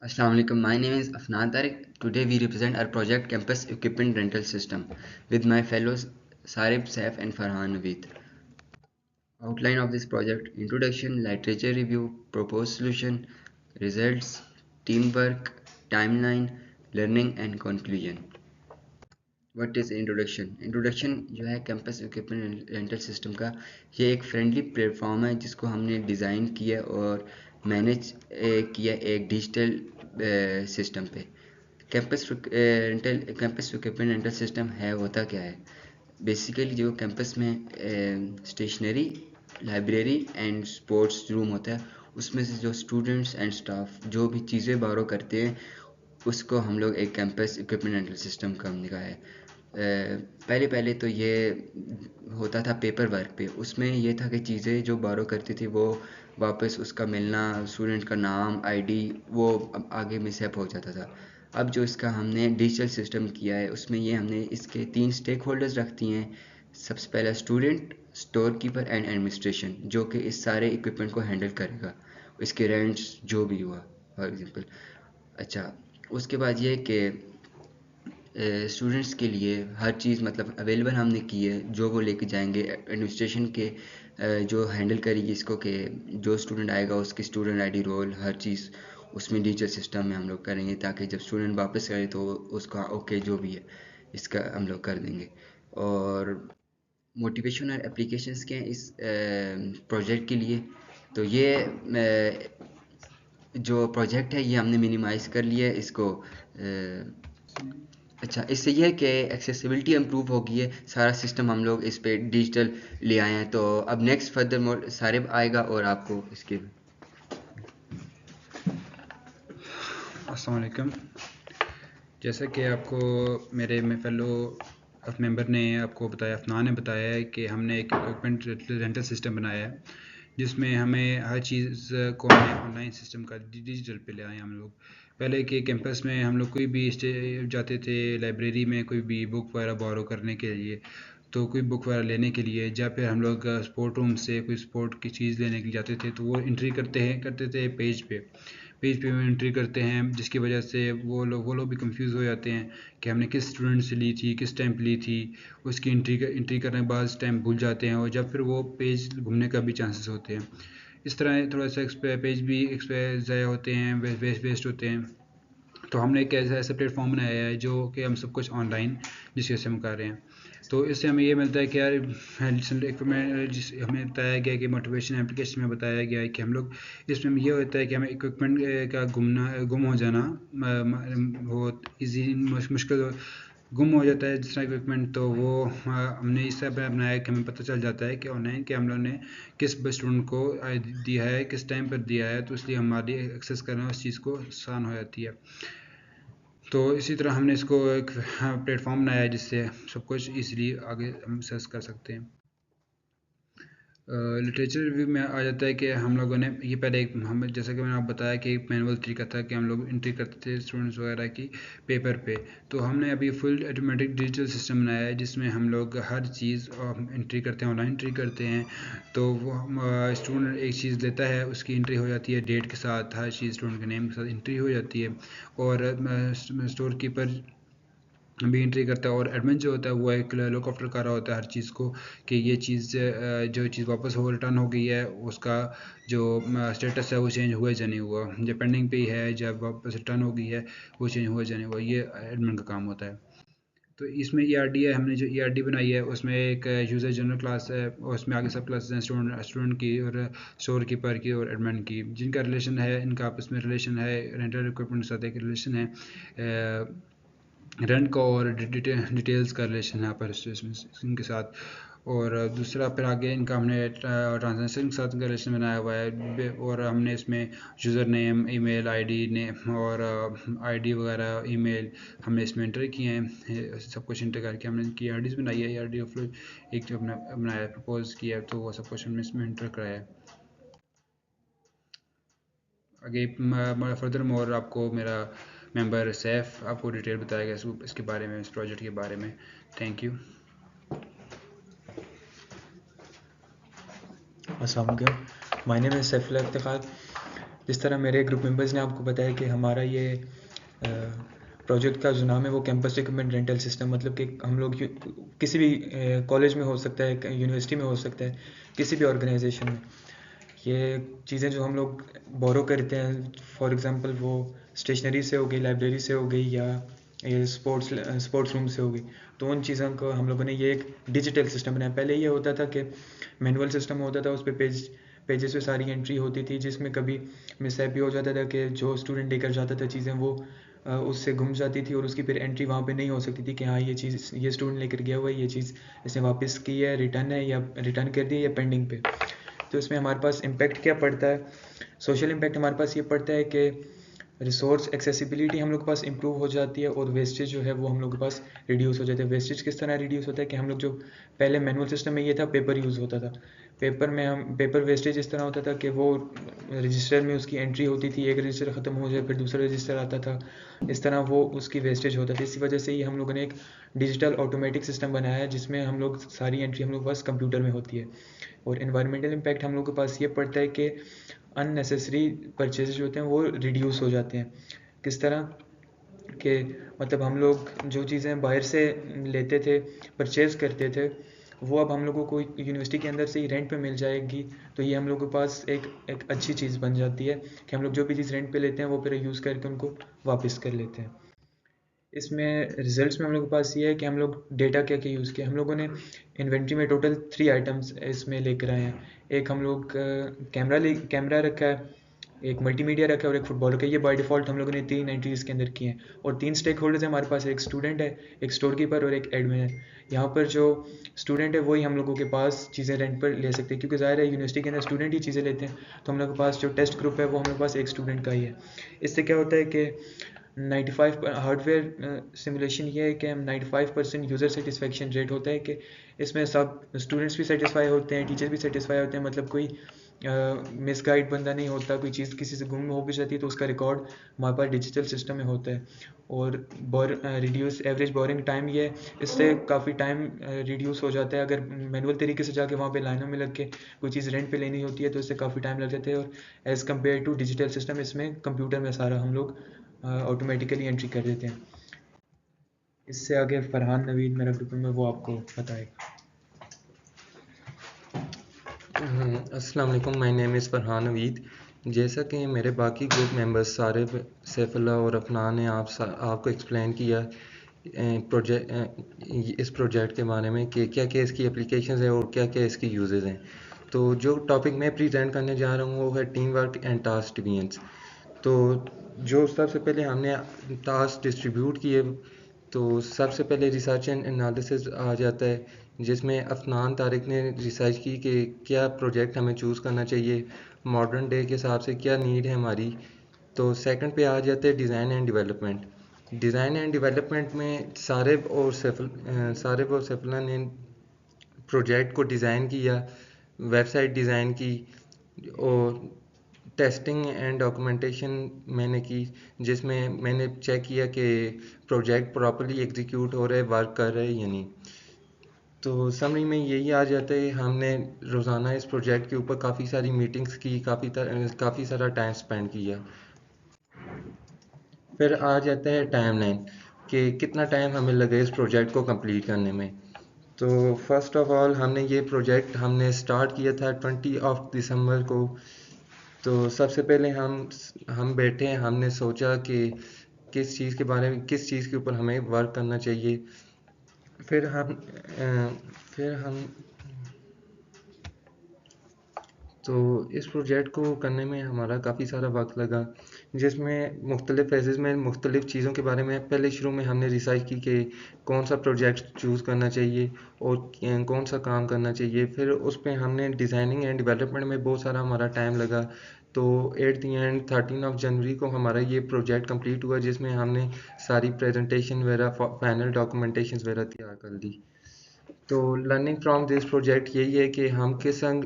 Assalamu alaikum. My name is Afnan Tariq. Today we represent our project Campus Equipment Rental System with my fellows Sarib, Saif and Farhan Naveed. Outline of this project: introduction, literature review, proposed solution, results, teamwork, timeline, learning and conclusion. What is introduction? Introduction जो है campus equipment rental system का, ये एक friendly platform है जिसको हमने design किया और मैनेज किया एक डिजिटल सिस्टम पे। कैंपस इक्विपमेंट रेंटल सिस्टम है होता क्या है? बेसिकली जो कैंपस में stationery, library and sports room होता है, उसमें से जो स्टूडेंट्स एंड स्टाफ जो भी चीज़ें बारो करते हैं उसको हम लोग एक कैंपस इक्विपमेंट रेंटल सिस्टम का हमने कहा है। पहले पहले तो ये होता था पेपर वर्क पे। उसमें ये था कि चीज़ें जो बारो करती थी वो वापस उसका मिलना, स्टूडेंट का नाम, आईडी, वो आगे मिसहैप हो जाता था। अब जो इसका हमने डिजिटल सिस्टम किया है उसमें ये हमने इसके 3 स्टेक होल्डर्स रखती हैं। सबसे पहला student, store keeper and administration, जो कि इस सारे इक्विपमेंट को हैंडल करेगा, इसके रेंट्स जो भी हुआ फॉर एग्जांपल। अच्छा, उसके बाद ये कि स्टूडेंट्स के लिए हर चीज़ मतलब अवेलेबल हमने की है, जो वो लेके जाएंगे एडमिनिस्ट्रेशन के जो हैंडल करेगी इसको, कि जो स्टूडेंट आएगा उसकी स्टूडेंट आईडी, रोल, हर चीज़ उसमें डिजिटल सिस्टम में हम लोग करेंगे, ताकि जब स्टूडेंट वापस करे तो उसका ओके जो भी है इसका हम लोग कर देंगे। और मोटिवेशन और एप्लीकेशंस के हैं इस प्रोजेक्ट के लिए। तो ये जो प्रोजेक्ट है ये हमने मिनिमाइज़ कर लिया है इसको। अच्छा, इससे ये है कि एक्सेसिबिलिटी इम्प्रूव होगी है, सारा सिस्टम हम लोग इस पे डिजिटल ले आए हैं। तो अब नेक्स्ट फर्दर मोर सारिब आएगा और आपको इसके अस्सलाम वालेकुम। जैसा कि आपको मेरे फेलो मेंबर ने आपको बताया, अफनान ने बताया है कि हमने एक इक्विपमेंट रेंटल सिस्टम बनाया है जिसमें हमें हर चीज़ को हमने ऑनलाइन सिस्टम का डिजिटल पे ले आए हम लोग। पहले के कैंपस में हम लोग कोई भी जाते थे लाइब्रेरी में कोई भी बुक वगैरह बोरो करने के लिए, तो कोई बुक वगैरह लेने के लिए, या फिर हम लोग स्पोर्ट रूम से कोई स्पोर्ट की चीज़ लेने के लिए जाते थे, तो वो एंट्री करते थे पेज पे एंट्री करते हैं, जिसकी वजह से वो लोग भी कंफ्यूज हो जाते हैं कि हमने किस स्टूडेंट से ली थी, किस टाइम पे ली थी। उसकी एंट्री करने के बाद टाइम भूल जाते हैं और जब फिर वो पेज घूमने का भी चांसेस होते हैं। इस तरह थोड़ा सा पेज भी ज़ाया होते हैं, वेस्ट होते हैं। तो हमने एक ऐसा प्लेटफॉर्म बनाया है जो कि हम सब कुछ ऑनलाइन जिसके से हम कर रहे हैं। तो इससे हमें ये मिलता है कि यार इक्विपमेंट जिस हमें बताया गया कि मोटिवेशन एप्लीकेशन में बताया गया है कि हम लोग इसमें ये होता है कि हमें इक्विपमेंट का गुम हो जाना बहुत ईजी मुश्किल गुम हो जाता है जिस तरह इक्विपमेंट, तो वो हमने इस तरह बनाया कि हमें पता चल जाता है कि ऑनलाइन कि हम लोगों ने किस स्टूडेंट को दिया है, किस टाइम पर दिया है, तो इसलिए हमारी एक्सेस करना उस चीज़ को आसान हो जाती है। तो इसी तरह हमने इसको एक प्लेटफॉर्म बनाया है जिससे सब कुछ ईज़िली आगे हम सर्च कर सकते हैं। लिटरेचर रिव्यू में आ जाता है कि हम लोगों ने ये पहले एक हम जैसा कि मैंने आपको बताया कि एक मैनुअल तरीका था कि हम लोग एंट्री करते थे स्टूडेंट्स वगैरह की पेपर पे। तो हमने अभी फुल ऑटोमेटिक डिजिटल सिस्टम बनाया है जिसमें हम लोग हर चीज़ एंट्री करते हैं, ऑनलाइन एंट्री करते हैं। तो वो स्टूडेंट एक चीज़ लेता है, उसकी एंट्री हो जाती है डेट के साथ, हर चीज़ स्टूडेंट के नेम के साथ एंट्री हो जाती है। और स्टोर कीपर भी एंट्री करता है और एडमिन जो होता है वो एक लुक आफ्टर कर रहा होता है हर चीज़ को कि ये चीज़ जो चीज़ वापस हो रिटर्न हो गई है उसका जो स्टेटस है वो चेंज हुआ या नहीं हुआ, जब पेंडिंग पे ही है, जब वापस रिटर्न हो गई है वो चेंज हुआ या नहीं हुआ, ये एडमिन का काम होता है। तो इसमें ERD है, हमने जो ERD बनाई है उसमें एक यूज़र जनरल क्लास है और उसमें आगे सब क्लासेस हैं स्टूडेंट की और स्टोर कीपर की और एडमिन की, जिनका रिलेशन है, इनका आपस में रिलेशन है, रेंटल इक्विपमेंट के साथ एक रिलेशन है, रेंट का और डिटेल्स का रिलेशन है पर इनके साथ। और दूसरा फिर आगे इनका हमने ट्रांजेक्शन के साथ रिलेशन बनाया हुआ है और हमने इसमें यूज़र नेम, ईमेल आईडी ने और आईडी वगैरह ईमेल हमने इसमें एंटर किए हैं। सब कुछ एंटर करके हमने इनकी आईडीज़ बनाई है, आईडी ऑफ एक जो अपना बनाया प्रपोज किया, तो वो सब कुछ हमने इसमें एंटर कराया है। आगे फर्दर मोर आपको मेरा मेंबर सैफ आपको डिटेल बताएगा इसके बारे में, इस प्रोजेक्ट के बारे में। Thank you. Assalamualaikum. My name is Saifullah Iftikhar. जिस तरह मेरे ग्रुप मेंबर्स ने आपको बताया कि हमारा ये प्रोजेक्ट का जो नाम है वो कैंपस इक्विपमेंट रेंटल सिस्टम, मतलब कि हम लोग किसी भी कॉलेज में हो सकता है, यूनिवर्सिटी में हो सकता है, किसी भी ऑर्गेनाइजेशन में ये चीज़ें जो हम लोग बोरो करते हैं, फॉर एग्जांपल वो स्टेशनरी से हो गई, लाइब्रेरी से हो गई, या ये स्पोर्ट्स रूम से हो गई, तो उन चीज़ों को हम लोगों ने ये एक डिजिटल सिस्टम बनाया। पहले ये होता था कि मैनुअल सिस्टम होता था, उस पर पेजेस पे सारी एंट्री होती थी, जिसमें कभी मिसहैप भी हो जाता था कि जो स्टूडेंट लेकर जाता था चीज़ें वो उससे गुम जाती थी और उसकी फिर एंट्री वहाँ पे नहीं हो सकती थी कि हाँ ये चीज़ ये स्टूडेंट लेकर गया हुआ है, ये चीज़ इसने वापस की है, रिटर्न है या रिटर्न कर दी है या पेंडिंग पे। तो इसमें हमारे पास इम्पैक्ट क्या पड़ता है? सोशल इम्पैक्ट हमारे पास ये पड़ता है कि रिसोर्स एक्सेसिबिलिटी हम लोग के पास इंप्रूव हो जाती है और वेस्टेज जो है वो हम लोग के पास रिड्यूस हो जाता है। वेस्टेज किस तरह रिड्यूस होता है कि हम लोग जो पहले मैनुअल सिस्टम में ये था, पेपर यूज़ होता था, पेपर वेस्टेज इस तरह होता था कि वो रजिस्टर में उसकी एंट्री होती थी, एक रजिस्टर ख़त्म हो जाए फिर दूसरा रजिस्टर आता था, इस तरह वो उसकी वेस्टेज होता था। इसी वजह से ही हम लोगों ने एक डिजिटल ऑटोमेटिक सिस्टम बनाया है जिसमें हम लोग सारी एंट्री हम लोग के पास कंप्यूटर में होती है। और इन्वायरमेंटल इम्पैक्ट हम लोग के पास ये पड़ता है कि अननेसेसरी परचेजेज होते हैं वो रिड्यूस हो जाते हैं। किस तरह कि मतलब हम लोग जो चीज़ें बाहर से लेते थे, परचेज़ करते थे, वो अब हम लोगों को यूनिवर्सिटी के अंदर से ही रेंट पे मिल जाएगी। तो ये हम लोग के पास एक अच्छी चीज़ बन जाती है कि हम लोग जो भी चीज़ रेंट पे लेते हैं वो फिर यूज़ करके उनको वापस कर लेते हैं। इसमें रिजल्ट्स में हम लोग के पास ये है कि हम लोग डेटा क्या क्या यूज़ किया। हम लोगों ने इन्वेंट्री में टोटल 3 आइटम्स इसमें लेकर आए हैं। एक हम लोग कैमरा रखा है, एक मल्टीमीडिया रखा है और एक फुटबॉल रखा है। ये बाय डिफ़ॉल्ट हम लोगों ने 3 एंट्रीज़ इसके अंदर किए हैं और 3 स्टेक होल्डर्स हैं हमारे पास, एक स्टूडेंट है, एक स्टोर कीपर और एक एडमिन है। यहाँ पर जो स्टूडेंट है वही हम लोगों के पास चीज़ें रेंट पर ले सकते हैं, क्योंकि ज़ाहिर है यूनिवर्सिटी के अंदर स्टूडेंट ही चीज़ें लेते हैं, तो हम लोग के पास जो टेस्ट ग्रुप है वो हम लोग के पास एक स्टूडेंट का ही है। इससे क्या होता है कि 95 हार्डवेयर सिमुलेशन ये है कि हम 95% यूज़र सेटिस्फेक्शन रेट होता है कि इसमें सब स्टूडेंट्स भी सेटिस्फाई होते हैं, टीचर भी सेटिस्फाई होते हैं, मतलब कोई मिसगाइड बंदा नहीं होता, कोई चीज़ किसी से गुम हो भी जाती है तो उसका रिकॉर्ड हमारे पास डिजिटल सिस्टम में होता है। और रिड्यूस एवरेज बोरिंग टाइम, ये इससे काफ़ी टाइम रिड्यूस हो जाता है। अगर मैनुअल तरीके से जाके वहाँ पे लाइनों में लग के कोई चीज़ रेंट पे लेनी होती है तो इससे काफ़ी टाइम लग जाता है। और as compare to digital system इसमें कंप्यूटर में सारा हम लोग ऑटोमेटिकली एंट्री कर देते हैं। इससे आगे फरहान नवीद मेरा ग्रुप में वो आपको बताएगा। अस्सलाम वालेकुम, my name is Farhan Naveed. जैसा कि मेरे बाकी ग्रुप मेंबर्स सारे सैफुल्लाह और अफनान ने आपको एक्सप्लेन किया इस प्रोजेक्ट के बारे में कि क्या क्या इसकी एप्लीकेशंस हैं और क्या क्या इसकी यूजेस हैं। तो जो टॉपिक मैं प्रेजेंट करने जा रहा हूँ वो है team work and task divisions. तो जो सबसे पहले हमने टास्क डिस्ट्रीब्यूट किए, तो सबसे पहले रिसर्च एंड एनालिसिस आ जाता है, जिसमें अफनान तारिक ने रिसर्च की कि क्या प्रोजेक्ट हमें चूज़ करना चाहिए, मॉडर्न डे के हिसाब से क्या नीड है हमारी। तो सेकंड पे आ जाते हैं design and development. Design and development में सारिब और सैफुल्लाह ने प्रोजेक्ट को डिज़ाइन किया, वेबसाइट डिज़ाइन की और टेस्टिंग एंड डॉक्यूमेंटेशन मैंने की, जिसमें मैंने चेक किया कि प्रोजेक्ट प्रॉपर्ली एग्जीक्यूट हो रहा है, वर्क कर रहा है या नहीं। तो समरी में यही आ जाता है, हमने रोज़ाना इस प्रोजेक्ट के ऊपर काफ़ी सारी मीटिंग्स की, काफ़ी सारा टाइम स्पेंड किया। फिर आ जाता है टाइमलाइन कि कितना टाइम हमें लगे इस प्रोजेक्ट को कंप्लीट करने में। तो फर्स्ट ऑफ ऑल ये प्रोजेक्ट हमने स्टार्ट किया था 20 दिसंबर को। तो सबसे पहले हम बैठे, हमने सोचा कि किस चीज़ के ऊपर हमें वर्क करना चाहिए। फिर हम फिर हम तो इस प्रोजेक्ट को करने में हमारा काफ़ी सारा वक्त लगा, जिसमें मुख्तलिफ़ फेजेज़ में मुख्तलिफ़ चीज़ों के बारे में पहले शुरू में हमने रिसर्च की कि कौन सा प्रोजेक्ट चूज़ करना चाहिए और कौन सा काम करना चाहिए। फिर उस पे हमने डिज़ाइनिंग एंड डेवलपमेंट में बहुत सारा हमारा टाइम लगा। तो एट द एंड 13 जनवरी को हमारा ये प्रोजेक्ट कंप्लीट हुआ, जिसमें हमने सारी प्रेजेंटेशन वगैरह, फाइनल डॉक्यूमेंटेशन वगैरह तैयार कर दी। तो लर्निंग फ्रॉम दिस प्रोजेक्ट यही है कि हम किस संग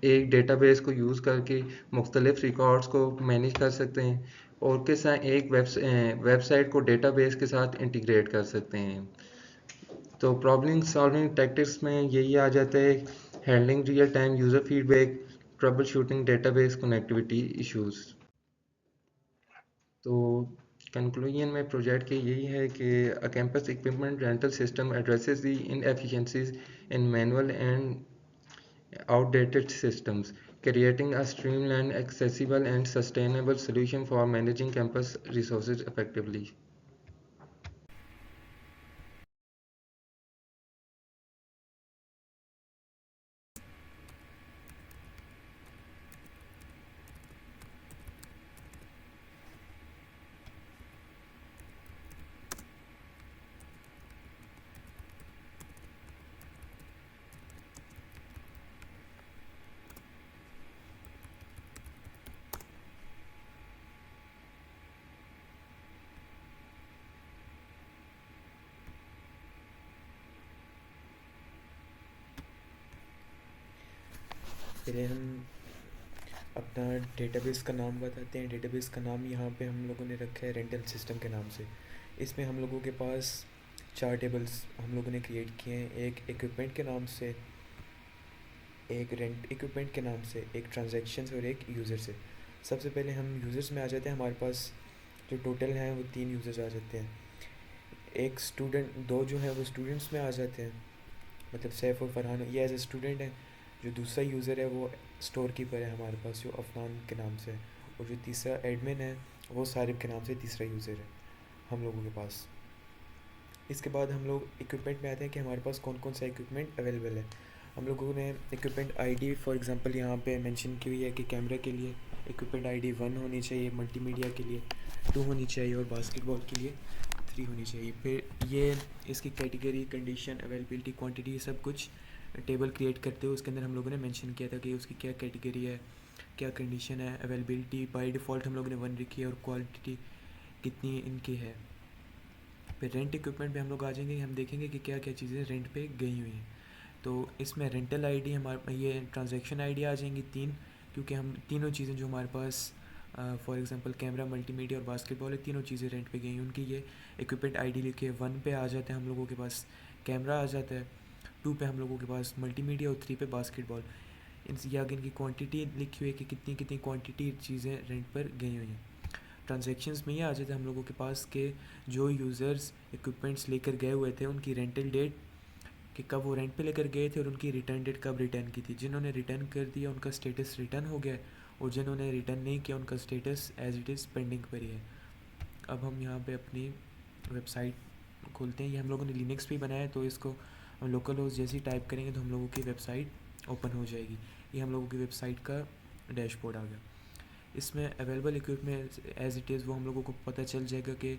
एक डेटाबेस को यूज़ करके मुख्तलिफ रिकॉर्ड्स को मैनेज कर सकते हैं और किस संग एक वेबसाइट को डेटाबेस के साथ इंटीग्रेट कर सकते हैं। तो प्रॉब्लम सॉल्विंग टैक्टिक्स में यही आ जाता है, handling real time user feedback, trouble shooting database connectivity issues. तो कंक्लूजन में प्रोजेक्ट के यही है कि a campus equipment rental system addresses the inefficiencies in manual and outdated systems, creating a streamlined, accessible, and sustainable solution for managing campus resources effectively. पहले हम अपना database का नाम बताते हैं। डेटाबेस का नाम यहाँ पे हम लोगों ने रखा है रेंटल सिस्टम के नाम से। इसमें हम लोगों के पास 4 टेबल्स हम लोगों ने क्रिएट किए हैं, एक इक्विपमेंट के नाम से, एक रेंट इक्विपमेंट के नाम से, एक ट्रांजैक्शंस और एक यूज़र से। सबसे पहले हम यूज़र्स में आ जाते हैं। हमारे पास जो टोटल हैं वो 3 यूज़र्स आ जाते हैं। एक स्टूडेंट, 2 जो है वो स्टूडेंट्स में आ जाते हैं, मतलब सैफ और फरहान ये एज ए स्टूडेंट है। जो दूसरा यूज़र है वो स्टोर कीपर है हमारे पास, जो अफनान के नाम से है। और जो तीसरा एडमिन है वो सारिब के नाम से तीसरा यूज़र है हम लोगों के पास। इसके बाद हम लोग इक्विपमेंट में आते हैं कि हमारे पास कौन कौन सा इक्विपमेंट अवेलेबल है। हम लोगों ने इक्विपमेंट आईडी फॉर एग्जांपल यहाँ पे मेंशन की हुई है कि कैमरा के लिए इक्विपमेंट आईडी 1 होनी चाहिए, मल्टीमीडिया के लिए 2 होनी चाहिए और बास्केटबॉल के लिए 3 होनी चाहिए। फिर ये इसकी कैटेगरी, कंडीशन, अवेलेबिलिटी, क्वांटिटी, ये सब कुछ टेबल क्रिएट करते हुए उसके अंदर हम लोगों ने मेंशन किया था कि उसकी क्या कैटेगरी है, क्या कंडीशन है। अवेलेबिलिटी बाय डिफ़ॉल्ट हम लोगों ने 1 रखी है और क्वालिटी कितनी इनकी है। फिर रेंट इक्विपमेंट पे हम लोग आ जाएंगे, हम देखेंगे कि क्या क्या चीज़ें रेंट पे गई हुई हैं। तो इसमें रेंटल आईडी हमारे, ये ट्रांजैक्शन आईडी आ जाएंगी 3, क्योंकि हम तीनों चीज़ें जो हमारे पास फॉर एग्जांपल कैमरा, मल्टीमीडिया और बास्केटबॉल है, तीनों चीज़ें रेंट पे गई हैं, उनकी ये इक्विपमेंट आईडी लिखे 1 पे आ जाते हैं हम लोगों के पास कैमरा आ जाता है, 2 पे हम लोगों के पास मल्टीमीडिया और 3 पे बास्केटबॉल। ये आगे इनकी क्वांटिटी लिखी हुई है कि कितनी कितनी क्वांटिटी चीज़ें रेंट पर गई हुई हैं। ट्रांजैक्शंस में ये आ जाता है हम लोगों के पास के जो यूज़र्स इक्विपमेंट्स लेकर गए हुए थे उनकी रेंटल डेट, कि कब वो रेंट पे लेकर गए थे और उनकी रिटर्न डेट कब रिटर्न की थी। जिन्होंने रिटर्न कर दिया उनका स्टेटस रिटर्न हो गया और जिन्होंने रिटर्न नहीं किया उनका status as it is pending पर ही है। अब हम यहाँ पे अपनी वेबसाइट खोलते हैं। ये हम लोगों ने लिनक्स पे बनाया है, तो इसको हम लोकल होस्ट जैसे ही टाइप करेंगे तो हम लोगों की वेबसाइट ओपन हो जाएगी। ये हम लोगों की वेबसाइट का डैशबोर्ड आ गया। इसमें available equipment as it is वो हम लोगों को पता चल जाएगा कि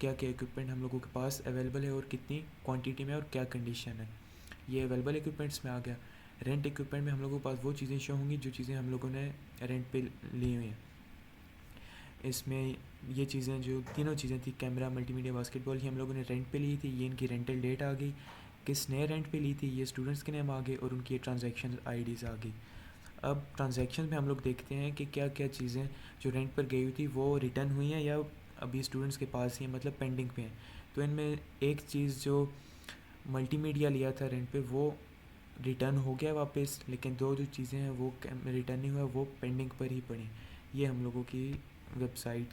क्या क्या इक्विपमेंट हम लोगों के पास अवेलेबल है और कितनी क्वांटिटी में और क्या कंडीशन है। ये अवेलेबल इक्विपमेंट्स में आ गया। रेंट इक्विपमेंट में हम लोगों के पास वो चीज़ें शो होंगी जो चीज़ें हम लोगों ने रेंट पे ली हुई हैं। इसमें ये चीज़ें जो तीनों चीज़ें थी, कैमरा, मल्टीमीडिया, बास्केटबॉल, ये हम लोगों ने रेंट पे ली थी। ये इनकी रेंटल डेट आ गई, किसने रेंट पे ली थी, ये स्टूडेंट्स के नेम आ गए और उनकी ट्रांजैक्शन आईडीज़ आ गई। अब ट्रांजैक्शन में हम लोग देखते हैं कि क्या क्या चीज़ें जो रेंट पर गई हुई थी वो रिटर्न हुई हैं या अभी स्टूडेंट्स के पास ही हैं, मतलब पेंडिंग पे हैं। तो इनमें एक चीज़ जो मल्टीमीडिया लिया था रेंट पे वो रिटर्न हो गया वापस, लेकिन 2 जो चीज़ें हैं वो रिटर्न नहीं हुआ, वो पेंडिंग पर ही पड़ी। ये हम लोगों की वेबसाइट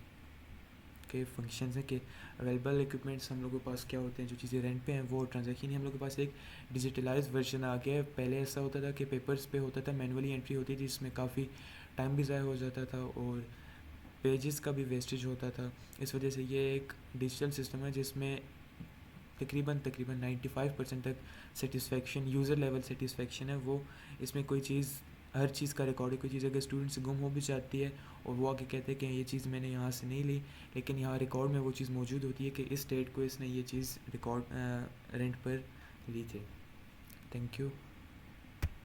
के फंक्शंस हैं कि अवेलेबल इक्विपमेंट्स हम लोगों के पास क्या होते हैं, जो चीज़ें रेंट पे हैं वो ट्रांजैक्शन ही। हम लोग के पास एक डिजिटलाइज वर्जन आ गया है। पहले ऐसा होता था कि पेपर्स पे होता था, मैनुअली एंट्री होती थी, जिसमें काफ़ी टाइम भी ज़ाया हो जाता था और पेजेस का भी वेस्टेज होता था। इस वजह से ये एक डिजिटल सिस्टम है जिसमें तकरीबन 95% तक सेटिस्फेक्शन, यूज़र लेवल सेटिस्फेक्शन है। वो इसमें कोई चीज़, हर चीज़ का रिकॉर्ड है। कोई चीज़ अगर स्टूडेंट से गुम हो भी जाती है और वो आके कहते हैं कि ये चीज़ मैंने यहाँ से नहीं ली, लेकिन यहाँ रिकॉर्ड में वो चीज़ मौजूद होती है कि इस डेट को इसने ये चीज़ रिकॉर्ड रेंट पर ली थी। Thank you.